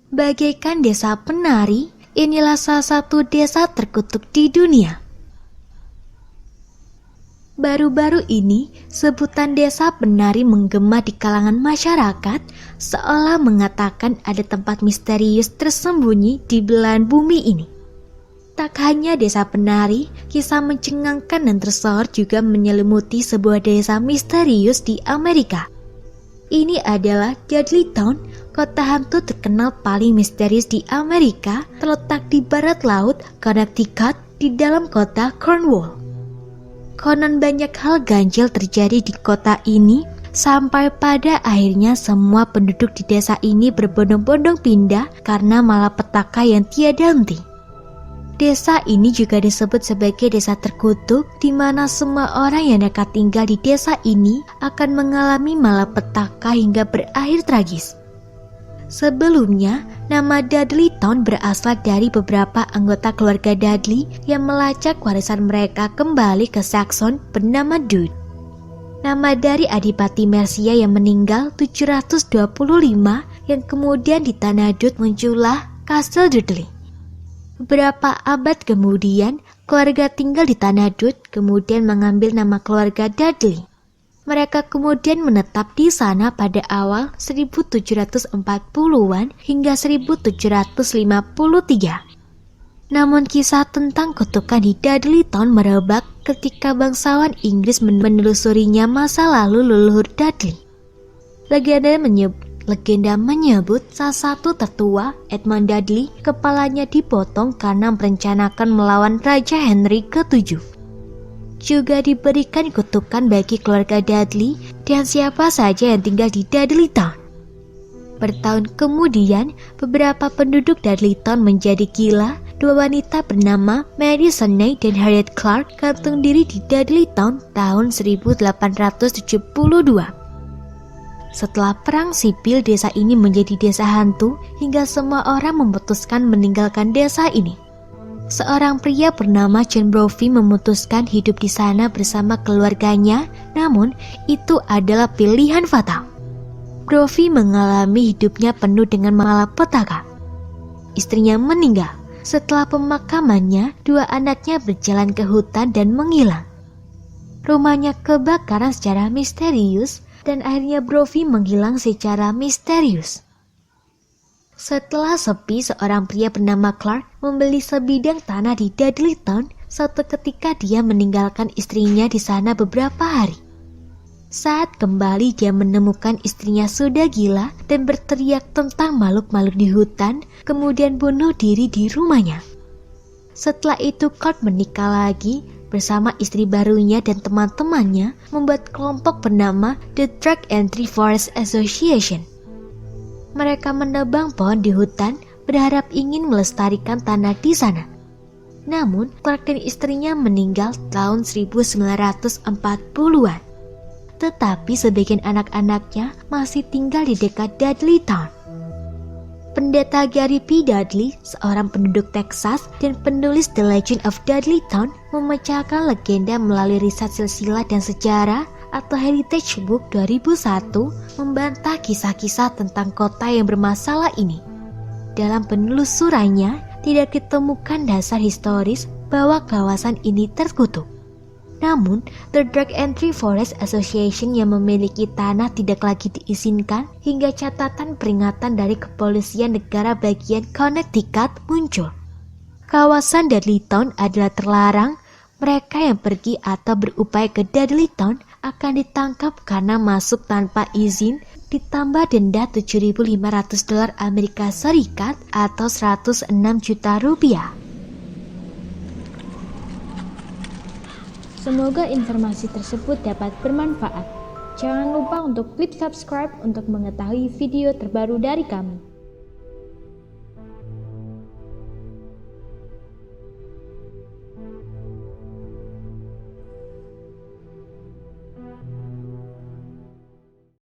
Bagaikan desa penari, inilah salah satu desa terkutuk di dunia. Baru-baru ini, sebutan desa penari menggema di kalangan masyarakat, seolah mengatakan ada tempat misterius tersembunyi di belahan bumi ini. Tak hanya desa penari, kisah mencengangkan dan tersohor juga menyelimuti sebuah desa misterius di Amerika. Ini adalah Dudley Town, kota hantu terkenal paling misterius di Amerika, terletak di barat laut Connecticut di dalam kota Cornwall. Konon banyak hal ganjil terjadi di kota ini, sampai pada akhirnya semua penduduk di desa ini berbondong-bondong pindah karena malapetaka yang tiada henti. Desa ini juga disebut sebagai desa terkutuk, di mana semua orang yang nekat tinggal di desa ini akan mengalami malapetaka hingga berakhir tragis. Sebelumnya, nama Dudley Town berasal dari beberapa anggota keluarga Dudley yang melacak warisan mereka kembali ke Saxon bernama Dud. Nama dari Adipati Mercia yang meninggal 725 yang kemudian di tanah Dud muncullah Castle Dudley. Beberapa abad kemudian, keluarga tinggal di tanah Dud kemudian mengambil nama keluarga Dudley. Mereka kemudian menetap di sana pada awal 1740-an hingga 1753. Namun kisah tentang kutukan di Dudley Town merebak ketika bangsawan Inggris menelusurinya masa lalu leluhur Dudley. Legenda menyebut salah satu tetua, Edmund Dudley, kepalanya dipotong karena merencanakan melawan Raja Henry ke-7. Juga diberikan kutukan bagi keluarga Dudley dan siapa saja yang tinggal di Dudley Town. Bertahun kemudian, beberapa penduduk Dudley Town menjadi gila. Dua wanita bernama Mary Senney dan Harriet Clark gantung diri di Dudley Town tahun 1872. Setelah perang sipil, desa ini menjadi desa hantu hingga semua orang memutuskan meninggalkan desa ini. Seorang pria bernama John Brophy memutuskan hidup di sana bersama keluarganya, namun itu adalah pilihan fatal. Brophy mengalami hidupnya penuh dengan malapetaka. Istrinya meninggal. Setelah pemakamannya, dua anaknya berjalan ke hutan dan menghilang. Rumahnya kebakaran secara misterius dan akhirnya Brophy menghilang secara misterius. Setelah sepi, seorang pria bernama Clark membeli sebidang tanah di Dudley Town. Suatu ketika dia meninggalkan istrinya di sana beberapa hari. Saat kembali, dia menemukan istrinya sudah gila dan berteriak tentang makhluk-makhluk di hutan, kemudian bunuh diri di rumahnya. Setelah itu Clark menikah lagi bersama istri barunya dan teman-temannya membuat kelompok bernama The Drag Entry Forest Association. Mereka menebang pohon di hutan, berharap ingin melestarikan tanah di sana. Namun, Clark dan istrinya meninggal tahun 1940-an. Tetapi sebagian anak-anaknya masih tinggal di dekat Dudley Town. Pendeta Gary P. Dudley, seorang penduduk Texas dan penulis The Legend of Dudley Town, memecahkan legenda melalui riset silsilah dan sejarah atau Heritage Book 2001 membantah kisah-kisah tentang kota yang bermasalah ini. Dalam penelusurannya, tidak ditemukan dasar historis bahwa kawasan ini terkutuk. Namun, The Drag Entry Forest Association yang memiliki tanah tidak lagi diizinkan hingga catatan peringatan dari kepolisian negara bagian Connecticut muncul. Kawasan Dudley Town adalah terlarang. Mereka yang pergi atau berupaya ke Dudley Town akan ditangkap karena masuk tanpa izin, ditambah denda $7.500 Amerika Serikat atau 106 juta rupiah. Semoga informasi tersebut dapat bermanfaat. Jangan lupa untuk klik subscribe untuk mengetahui video terbaru dari kami.